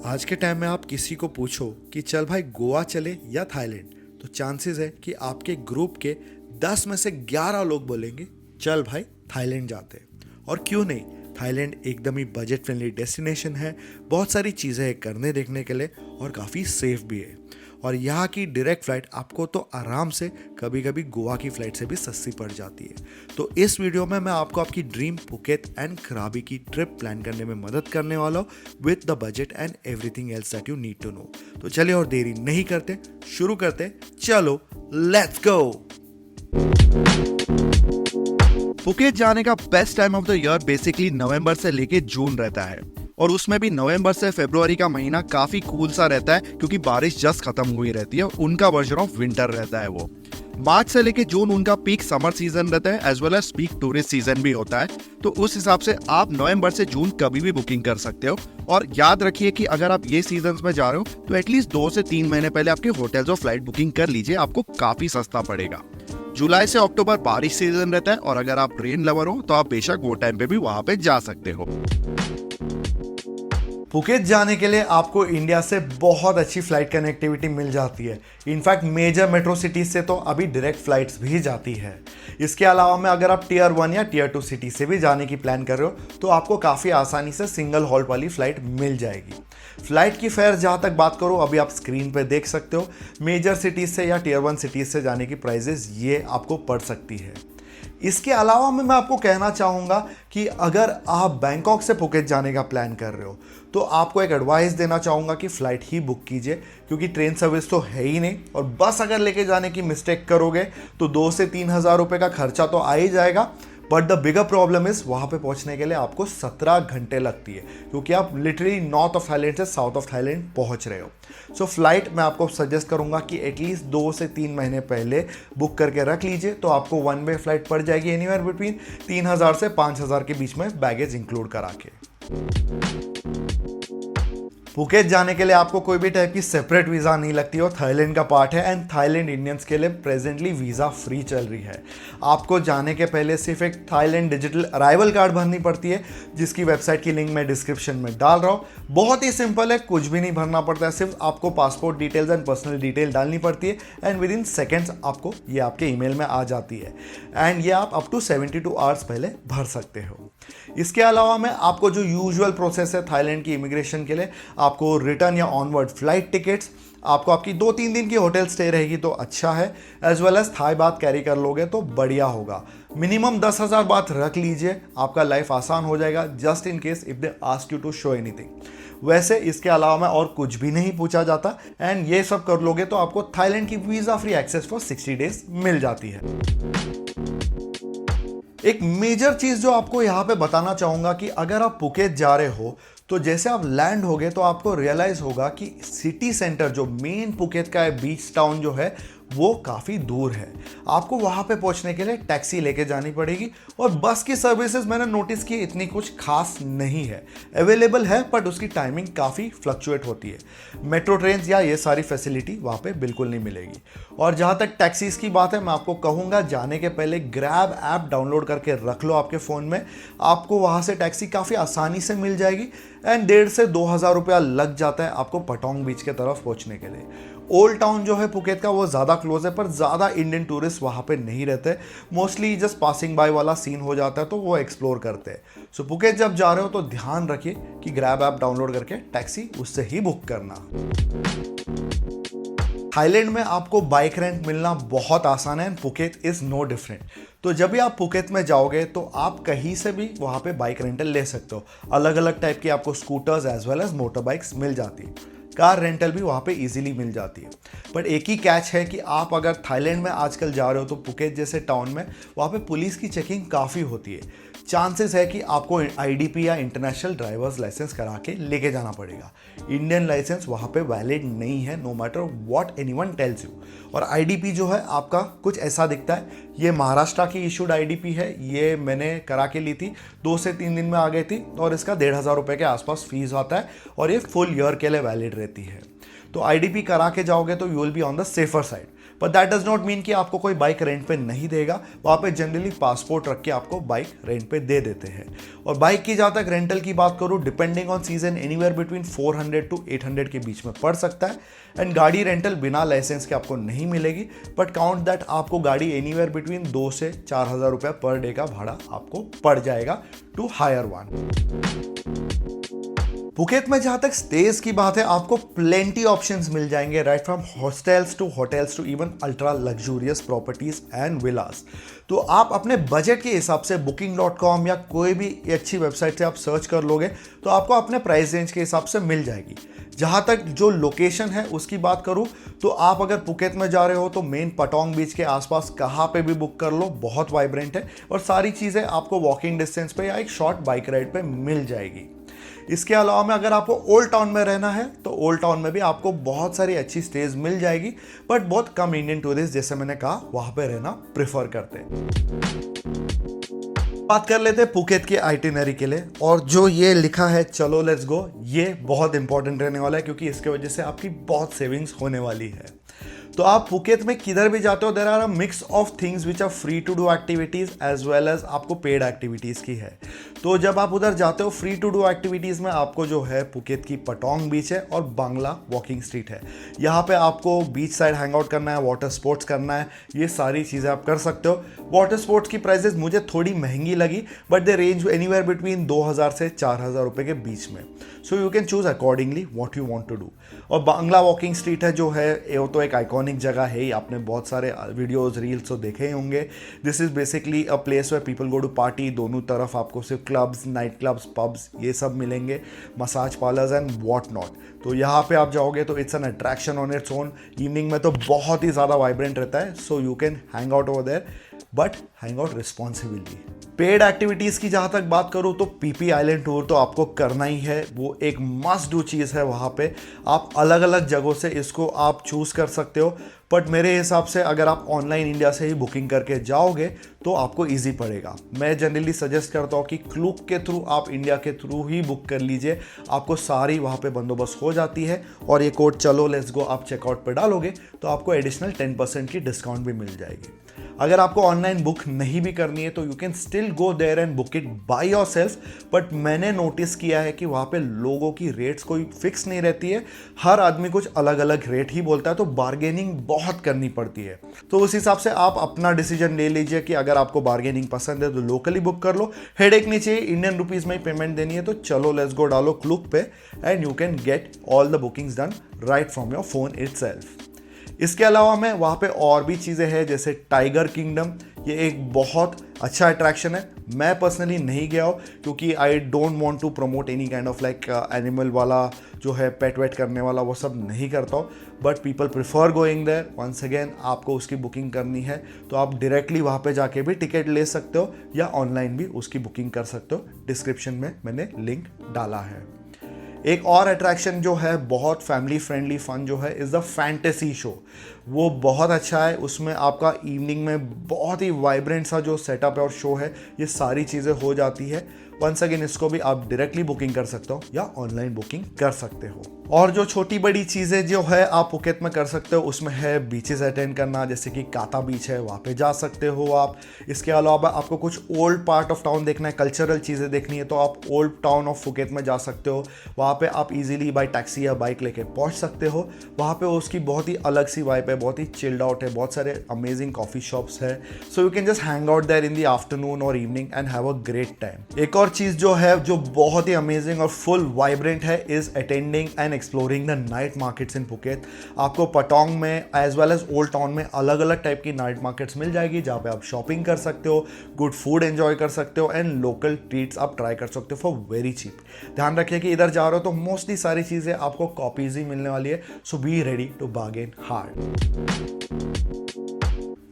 आज के टाइम में आप किसी को पूछो कि चल भाई गोवा चले या थाईलैंड, तो चांसेस है कि आपके ग्रुप के 10 में से 11 लोग बोलेंगे चल भाई थाईलैंड जाते हैं। और क्यों नहीं, थाईलैंड एकदम ही बजट फ्रेंडली डेस्टिनेशन है, बहुत सारी चीज़ें हैं करने देखने के लिए और काफ़ी सेफ भी है। और यहाँ की डायरेक्ट फ्लाइट आपको तो आराम से कभी कभी गोवा की फ्लाइट से भी सस्ती पड़ जाती है। तो इस वीडियो में मैं आपको आपकी ड्रीम पुकेत एंड कराबी की ट्रिप प्लान करने में मदद करने वाला हूँ with the budget and everything else that you need to know. तो चलिए और देरी नहीं करते, शुरू करते, चलो लेट्स गो। पुकेत जाने का best time of the year basically नवंबर से लेके जून रहता है, और उसमें भी नवंबर से फरवरी का महीना काफी कूल सा रहता है क्योंकि बारिश जस्ट खत्म हुई रहती है। उनका वर्जन ऑफ विंटर रहता है वो। मार्च से लेके जून उनका पीक समर सीजन रहता है as well as peak tourist season भी होता है। तो उस हिसाब से आप नवंबर से जून कभी भी बुकिंग कर सकते हो। और याद रखिए कि अगर आप ये सीजन में जा रहे हो तो एटलीस्ट 2 से 3 महीने पहले आपके होटल्स और फ्लाइट बुकिंग कर लीजिए, आपको काफी सस्ता पड़ेगा। जुलाई से अक्टूबर बारिश सीजन रहता है, और अगर आप रेन लवर हो तो आप बेशक वो टाइम पे भी वहां पे जा सकते हो। पुकेत जाने के लिए आपको इंडिया से बहुत अच्छी फ्लाइट कनेक्टिविटी मिल जाती है। इनफैक्ट मेजर मेट्रो सिटीज से तो अभी डायरेक्ट फ्लाइट्स भी जाती है। इसके अलावा में अगर आप टियर 1 या टियर 2 सिटी से भी जाने की प्लान कर रहे हो तो आपको काफ़ी आसानी से सिंगल हॉल्ट वाली फ्लाइट मिल जाएगी। फ्लाइट की फेयर जहाँ तक बात करो, अभी आप स्क्रीन पे देख सकते हो, मेजर सिटीज से या टियर 1 सिटीज से जाने की प्राइजेस ये आपको पड़ सकती है। इसके अलावा मैं आपको कहना चाहूँगा कि अगर आप बैंकॉक से पुकेत जाने का प्लान कर रहे हो तो आपको एक एडवाइस देना चाहूँगा कि फ़्लाइट ही बुक कीजिए, क्योंकि ट्रेन सर्विस तो है ही नहीं, और बस अगर लेके जाने की मिस्टेक करोगे तो 2 से 3 हज़ार रुपये का खर्चा तो आ ही जाएगा। But the bigger problem is वहाँ पे पहुँचने के लिए आपको 17 घंटे लगती है, क्योंकि आप लिटरली नॉर्थ ऑफ थाईलैंड से साउथ ऑफ थाईलैंड पहुँच रहे हो। सो फ्लाइट मैं आपको सजेस्ट करूँगा कि एटलीस्ट 2 से 3 महीने पहले बुक करके रख लीजिए, तो आपको वन वे फ्लाइट पड़ जाएगी एनीवेयर बिटवीन 3,000 से 5,000 के बीच में, बैगेज इंक्लूड करा के। पुकेत जाने के लिए आपको कोई भी टाइप की सेपरेट वीज़ा नहीं लगती और थाईलैंड का पार्ट है, एंड थाईलैंड इंडियंस के लिए प्रेजेंटली वीज़ा फ्री चल रही है। आपको जाने के पहले सिर्फ एक थाईलैंड डिजिटल अराइवल कार्ड भरनी पड़ती है, जिसकी वेबसाइट की लिंक मैं डिस्क्रिप्शन में डाल रहा हूँ। बहुत ही सिंपल है, कुछ भी नहीं भरना पड़ता है, सिर्फ आपको passport details and personal detail डालनी पड़ती है, एंड विद इन सेकेंड्स आपको ये आपके ईमेल में आ जाती है। एंड ये आप अप टू 72 आवर्स पहले भर सकते हो। इसके अलावा में आपको जो यूजुअल प्रोसेस है थाईलैंड की इमिग्रेशन के लिए, आपको रिटर्न या ऑनवर्ड फ्लाइट टिकट्स, आपको आपकी 2-3 दिन की होटल स्टे रहेगी तो अच्छा है, as well as Thai baht carry कर लोगे तो बढ़िया होगा। मिनिमम 10,000 बात रख लीजिए, आपका लाइफ आसान हो जाएगा, just in case if they ask you to show anything. वैसे इसके अलावा में और कुछ भी नहीं पूछा जाता, एंड ये सब कर लोगे तो आपको थाईलैंड की visa free access for 60 days मिल जाती है। एक मेजर चीज जो आपको यहाँ पे बताना चाहूंगा कि अगर आप पुकेत जा रहे हो तो जैसे आप लैंड होगे तो आपको रियलाइज होगा कि सिटी सेंटर जो मेन पुकेत का है, बीच टाउन जो है, वो काफ़ी दूर है। आपको वहाँ पे पहुँचने के लिए टैक्सी लेके जानी पड़ेगी, और बस की सर्विसेज मैंने नोटिस की इतनी कुछ खास नहीं है, अवेलेबल है बट उसकी टाइमिंग काफ़ी फ्लक्चुएट होती है। मेट्रो ट्रेन या ये सारी फैसिलिटी वहाँ पे बिल्कुल नहीं मिलेगी। और जहाँ तक टैक्सीज की बात है, मैं आपको कहूँगा जाने के पहले ग्रैब ऐप डाउनलोड करके रख लो आपके फ़ोन में, आपको वहाँ से टैक्सी काफ़ी आसानी से मिल जाएगी, एंड 1,500 से 2,000 रुपया लग जाता है आपको पटोंग बीच के तरफ पहुँचने के लिए। ओल्ड टाउन जो है पुकेत का वो ज़्यादा क्लोज है, पर ज़्यादा इंडियन टूरिस्ट वहाँ पे नहीं रहते, मोस्टली जस्ट पासिंग बाय वाला सीन हो जाता है तो वो एक्सप्लोर करते हैं। सो पुकेत जब जा रहे हो तो ध्यान रखिए कि ग्रैब ऐप डाउनलोड करके टैक्सी उससे ही बुक करना। थाईलैंड में आपको बाइक रेंट मिलना बहुत आसान है, एंड पुकेत इज़ नो डिफरेंट। तो जब भी आप पुकेत में जाओगे तो आप कहीं से भी वहाँ पे बाइक रेंटल ले सकते हो। अलग अलग टाइप की आपको scooters as well as motor bikes मिल जाती है, कार रेंटल भी वहाँ पे इजीली मिल जाती है। बट एक ही कैच है कि आप अगर थाईलैंड में आजकल जा रहे हो तो पुकेत जैसे टाउन में वहाँ पे पुलिस की चेकिंग काफ़ी होती है। चांसेस है कि आपको आईडीपी या इंटरनेशनल ड्राइवर्स लाइसेंस करा के लेके जाना पड़ेगा। इंडियन लाइसेंस वहाँ पे वैलिड नहीं है, no matter what anyone tells you. और आईडीपी जो है आपका कुछ ऐसा दिखता है, ये महाराष्ट्र की इशूड आईडीपी है, ये मैंने करा के ली थी, 2 से 3 दिन में आ गई थी, और इसका 1,500 रुपये के आसपास फीस आता है, और ये फुल ईयर के लिए वैलिड रहती है। तो आईडीपी करा के जाओगे तो you will be on the safer side. But that does not mean कि आपको कोई बाइक रेंट पे नहीं देगा। वहाँ पे जनरली पासपोर्ट रख के आपको बाइक रेंट पे दे देते हैं। और बाइक की जहाँ तक रेंटल की बात करूँ, depending on season anywhere between 400 to 800 के बीच में पड़ सकता है। एंड गाड़ी रेंटल बिना लाइसेंस के आपको नहीं मिलेगी, बट काउंट दैट आपको गाड़ी एनीवेयर बिटवीन 2 से 4,000 रुपये पर डे का भाड़ा आपको पड़ जाएगा टू हायर वन। पुकेत में जहां तक स्टेज की बात है, आपको प्लेंटी ऑप्शंस मिल जाएंगे, right from hostels to hotels to even ultra luxurious properties and villas. तो आप अपने बजट के हिसाब से booking.com या कोई भी अच्छी वेबसाइट से आप सर्च कर लोगे तो आपको अपने प्राइस रेंज के हिसाब से मिल जाएगी। जहाँ तक जो लोकेशन है उसकी बात करूँ तो आप अगर पुकेत में जा रहे हो तो मेन पटोंग बीच के आसपास कहाँ पे भी बुक कर लो, बहुत वाइब्रेंट है और सारी चीज़ें आपको वॉकिंग डिस्टेंस पे या एक शॉर्ट बाइक राइड पे मिल जाएगी। इसके अलावा में अगर आपको ओल्ड टाउन में रहना है तो ओल्ड टाउन में भी आपको बहुत सारी अच्छी स्टेज मिल जाएगी, बट बहुत कम इंडियन टूरिस्ट जैसे मैंने कहा वहाँ पे रहना प्रेफर करते हैं। बात कर लेते हैं पुकेत की आइटिनरी के लिए, और जो ये लिखा है चलो लेट्स गो, ये बहुत इंपॉर्टेंट रहने वाला है क्योंकि इसके वजह से आपकी बहुत सेविंग्स होने वाली है। तो आप पुकेत में किधर भी जाते हो, there are a mix of things which are free to do activities as well as आपको पेड एक्टिविटीज़ की है। तो जब आप उधर जाते हो फ्री टू डू एक्टिविटीज़ में आपको जो है पुकेत की पटोंग बीच है और बांग्ला वॉकिंग स्ट्रीट है। यहाँ पे आपको बीच साइड हैंग आउट करना है, वाटर स्पोर्ट्स करना है, ये सारी चीज़ें आप कर सकते हो। वाटर स्पोर्ट्स की प्राइजेस मुझे थोड़ी महंगी लगी, but they range anywhere between 2,000 से 4,000 रुपये के बीच में। So you can choose accordingly what you want to do. और बांग्ला वॉकिंग स्ट्रीट है जो है वो तो एक आइकॉनिक जगह है ही, आपने बहुत सारे वीडियोस रील्स तो देखे ही होंगे। This is basically a place where people go to party. दोनों तरफ आपको सिर्फ क्लब्स, नाइट क्लब्स, पब्स ये सब मिलेंगे, massage parlours and what not. तो यहाँ पे आप जाओगे तो it's an attraction on its own. Evening में तो बहुत ही ज़्यादा वाइब्रेंट रहता है, so you can hang out over there, but hang out responsibly. Paid activities की जहाँ तक बात करूँ तो पीपी आइलैंड टूर तो आपको करना ही है, वो एक मस्ट डू चीज़ है। वहाँ पे आप अलग अलग जगहों से इसको आप चूज़ कर सकते हो, बट मेरे हिसाब से अगर आप ऑनलाइन इंडिया से ही बुकिंग करके जाओगे तो आपको इजी पड़ेगा। मैं जनरली सजेस्ट करता हूँ कि क्लूक के थ्रू आप इंडिया के थ्रू ही बुक कर लीजिए, आपको सारी वहाँ पे बंदोबस्त हो जाती है। और ये कोड चलो लेट्स गो आप चेकआउट पे डालोगे तो आपको एडिशनल 10% की डिस्काउंट भी मिल जाएगी। अगर आपको ऑनलाइन बुक नहीं भी करनी है तो you can still go there and book it by yourself, but मैंने नोटिस किया है कि वहाँ पे लोगों की रेट्स कोई फिक्स नहीं रहती है, हर आदमी कुछ अलग अलग रेट ही बोलता है, तो बार्गेनिंग बहुत करनी पड़ती है। तो उस हिसाब से आप अपना डिसीजन ले लीजिए कि अगर आपको बार्गेनिंग पसंद है तो लोकली बुक कर लो, हेडेक नहीं चाहिए, इंडियन रुपीज़ में ही पेमेंट देनी है तो चलो लेट्स गो डालो क्लूक पे and you can get all the bookings done right from your phone itself. इसके अलावा में वहाँ पे और भी चीज़ें हैं जैसे टाइगर किंगडम, ये एक बहुत अच्छा अट्रैक्शन है। मैं पर्सनली नहीं गया हूँ क्योंकि I don't want to promote any kind of like animal वाला जो है पेट वेट करने वाला, वो सब नहीं करता हूँ, but people prefer going there. Once again आपको उसकी बुकिंग करनी है तो आप डायरेक्टली वहाँ पे जाके भी टिकट ले सकते हो या ऑनलाइन भी उसकी बुकिंग कर सकते हो। डिस्क्रिप्शन में मैंने लिंक डाला है। एक और अट्रैक्शन जो है बहुत फैमिली फ्रेंडली फन जो है इज़ द फैंटेसी शो। वो बहुत अच्छा है, उसमें आपका इवनिंग में बहुत ही वाइब्रेंट सा जो सेटअप है और शो है, ये सारी चीज़ें हो जाती है। वंस अगेन इसको भी आप डायरेक्टली बुकिंग कर सकते हो या ऑनलाइन बुकिंग कर सकते हो। और जो छोटी बड़ी चीज़ें जो है आप पुकेत में कर सकते हो उसमें है बीचेस अटेंड करना, जैसे कि काता बीच है, वहाँ पे जा सकते हो आप। इसके अलावा आपको कुछ ओल्ड पार्ट ऑफ टाउन देखना है, कल्चरल चीज़ें देखनी है तो आप ओल्ड टाउन ऑफ पुकेत में जा सकते हो। वहाँ पे आप इजीली बाय टैक्सी या बाइक लेके पहुँच सकते हो। वहाँ पे उसकी बहुत ही अलग सी वाइब है, बहुत ही चिल्ड आउट है, बहुत सारे अमेजिंग कॉफ़ी शॉप्स है, so you can just hang out there in the afternoon और evening and have a great time. एक और चीज़ जो है जो बहुत ही अमेजिंग और फुल वाइब्रेंट है is attending and exploring the night markets in Phuket. आपको पटोंग में as well as old town में अलग अलग टाइप की नाइट मार्केट्स मिल जाएगी जहाँ पे आप शॉपिंग कर सकते हो, गुड फूड एंजॉय कर सकते हो एंड लोकल ट्रीट्स आप ट्राई कर सकते हो फॉर वेरी चीप। ध्यान रखिए कि इधर जा रहे हो तो मोस्टली सारी चीज़ें आपको कॉपीज ही मिलने वाली है, so be ready to bargain hard.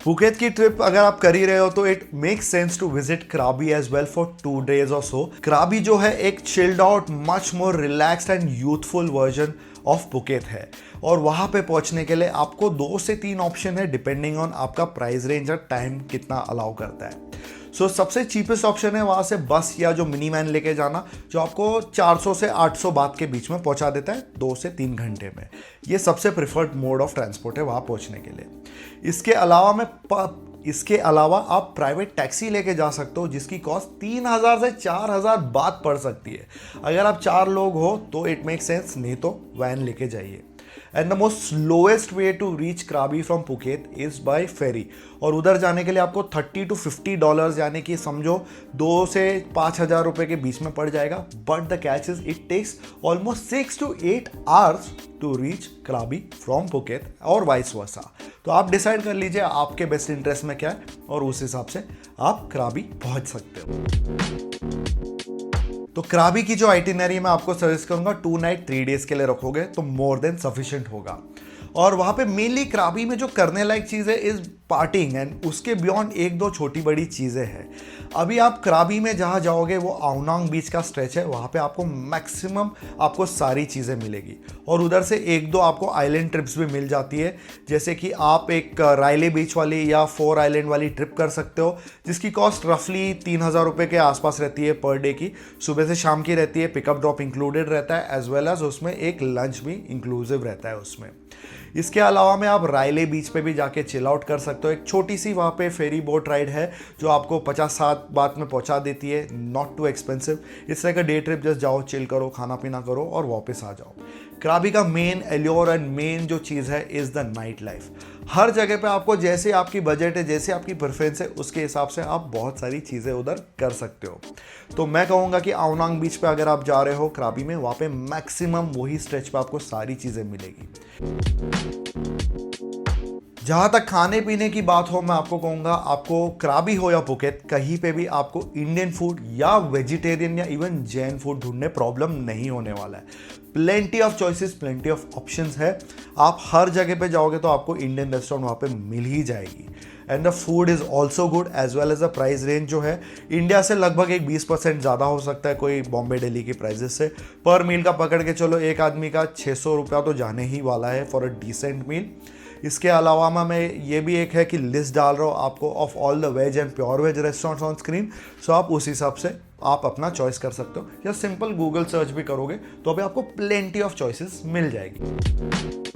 Phuket की ट्रिप अगर आप कर ही रहे हो तो it makes sense to visit Krabi as well for 2 days और सो। क्राबी जो है एक chilled out, much more relaxed and youthful version of Phuket है, और वहाँ पे पहुँचने के लिए आपको 2 से 3 ऑप्शन है डिपेंडिंग ऑन आपका प्राइस रेंज और टाइम कितना अलाउ करता है। सो सबसे चीपेस्ट ऑप्शन है वहाँ से बस या जो मिनी वैन लेके जाना, जो आपको 400 से 800 बात के बीच में पहुँचा देता है 2 से 3 घंटे में। ये सबसे प्रिफर्ड मोड ऑफ ट्रांसपोर्ट है वहाँ पहुँचने के लिए। इसके अलावा आप प्राइवेट टैक्सी लेके जा सकते हो, जिसकी कॉस्ट 3000 से 4000 बात पड़ सकती है। अगर आप 4 लोग हो तो इट मेक सेंस, नहीं तो वैन लेके जाइए। And the most slowest way to reach Krabi from Phuket is by ferry, और उधर जाने के लिए आपको $30 to $50 यानी कि समझो 2 से 5000 रुपये के बीच में पड़ जाएगा। But the catch is it takes almost 6 to 8 hours to reach Krabi from Phuket और वाइस वर्सा। तो आप डिसाइड कर लीजिए आपके बेस्ट इंटरेस्ट में क्या है, और उस हिसाब से आप क्राबी पहुंच सकते हो। तो क्राबी की जो आइटिनरी मैं आपको सजेस्ट करूंगा 2 नाइट 3 डेज के लिए रखोगे तो मोर देन सफिशिएंट होगा। और वहाँ पे मेनली क्राबी में जो करने लायक चीज़ है इज पार्टिंग, एंड उसके बियॉन्ड 1-2 छोटी बड़ी चीज़ें हैं। अभी आप क्राबी में जहाँ जाओगे वो आवनांग बीच का स्ट्रेच है, वहाँ पे आपको मैक्सिमम आपको सारी चीज़ें मिलेगी। और उधर से 1-2 आपको आइलैंड ट्रिप्स भी मिल जाती है, जैसे कि आप एक रायले बीच वाली या 4 आइलैंड वाली ट्रिप कर सकते हो, जिसकी कॉस्ट रफली 3000 रुपये के आसपास रहती है पर डे की। सुबह से शाम की रहती है, पिकअप ड्रॉप इंक्लूडेड रहता है, एज वेल एज उसमें एक लंच भी इंक्लूसिव रहता है उसमें। इसके अलावा में आप रायले बीच पे भी जाके चिल आउट कर सकते हो। एक छोटी सी वहाँ पे फेरी बोट राइड है जो आपको 50-60 बात में पहुँचा देती है, नॉट टू एक्सपेंसिव। इस तरह का डे ट्रिप जस्ट जाओ, चिल करो, खाना पीना करो और वापस आ जाओ। क्राबी का मेन एल्योर एंड मेन जो चीज़ है इज़ द नाइट लाइफ। हर जगह पे आपको जैसे आपकी बजट है, जैसे आपकी प्रेफरेंस है, उसके हिसाब से आप बहुत सारी चीज़ें उधर कर सकते हो। तो मैं कहूँगा कि आवनांग बीच पे अगर आप जा रहे हो क्राबी में, वहाँ पे मैक्सिमम वही स्ट्रेच पे आपको सारी चीज़ें मिलेगी। जहाँ तक खाने पीने की बात हो, मैं आपको कहूँगा आपको क्राबी हो या पुकेत, कहीं पे भी आपको इंडियन फूड या वेजिटेरियन या इवन जैन फूड ढूंढने प्रॉब्लम नहीं होने वाला है। Plenty of choices, plenty of options है। आप हर जगह पे जाओगे तो आपको इंडियन रेस्टोरेंट वहाँ पे मिल ही जाएगी। And the food is also good, as well as the price range जो है इंडिया से लगभग एक 20% ज़्यादा हो सकता है कोई बॉम्बे दिल्ली की प्राइजेस से। पर मील का पकड़ के चलो, एक आदमी का 600 रुपया तो जाने ही वाला है फॉर अ डिसेंट मील। इसके अलावा मैं ये भी एक है कि लिस्ट डाल रहा हूँ आपको of all the veg and pure veg restaurants on screen. So आप उस हिसाब से आप अपना चॉइस कर सकते हो, या सिंपल गूगल सर्च भी करोगे तो अभी आपको प्लेंटी ऑफ चॉइसेस मिल जाएगी।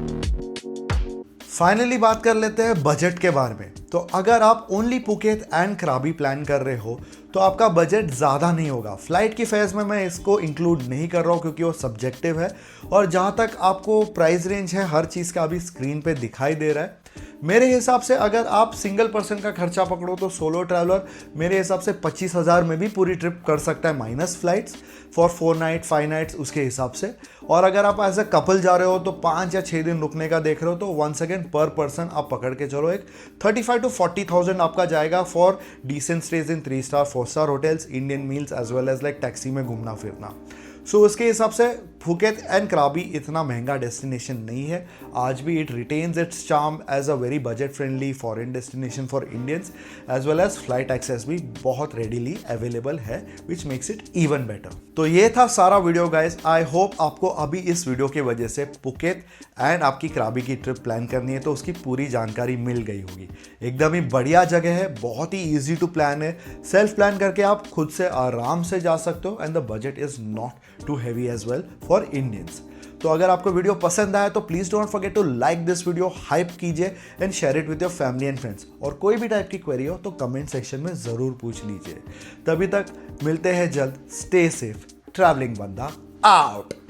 फाइनली बात कर लेते हैं बजट के बारे में। तो अगर आप ओनली पुकेत एंड क्राबी प्लान कर रहे हो तो आपका बजट ज़्यादा नहीं होगा। फ्लाइट की फेयर्स में मैं इसको इंक्लूड नहीं कर रहा हूँ क्योंकि वो सब्जेक्टिव है, और जहाँ तक आपको प्राइस रेंज है हर चीज़ का अभी स्क्रीन पे दिखाई दे रहा है। मेरे हिसाब से अगर आप सिंगल पर्सन का खर्चा पकड़ो तो सोलो ट्रैवलर मेरे हिसाब से 25,000 में भी पूरी ट्रिप कर सकता है, minus flights, for 4 night 5 nights उसके हिसाब से। और अगर आप एज अ कपल जा रहे हो तो 5 या 6 दिन रुकने का देख रहे हो तो वंस अगेन पर पर्सन आप पकड़ के चलो एक 35,000 to 40,000 आपका जाएगा for decent stays in 3 star 4 star hotels, Indian meals as well as like taxi में घूमना फिरना। सो उसके हिसाब से पुकेत एंड क्राबी इतना महंगा डेस्टिनेशन नहीं है। आज भी it retains its charm as a very budget friendly foreign destination for Indians, as well as flight access भी बहुत रेडीली अवेलेबल है, which makes it even better. तो ये था सारा वीडियो गाइस। आई होप आपको अभी इस वीडियो की वजह से पुकेत एंड आपकी क्राबी की ट्रिप प्लान करनी है तो उसकी पूरी जानकारी मिल गई होगी। एकदम ही बढ़िया जगह है, बहुत ही ईजी टू प्लान है, सेल्फ प्लान करके आप खुद से आराम से जा सकते हो, and the budget is not too heavy as well for Indians. तो अगर आपको वीडियो पसंद आया तो please don't forget to like this video, hype कीजिए and share it with your family and friends. और कोई भी टाइप की क्वेरी हो तो कमेंट सेक्शन में जरूर पूछ लीजिए। तभी तक मिलते हैं जल्द। स्टे सेफ, ट्रैवलिंग बंदा आउट।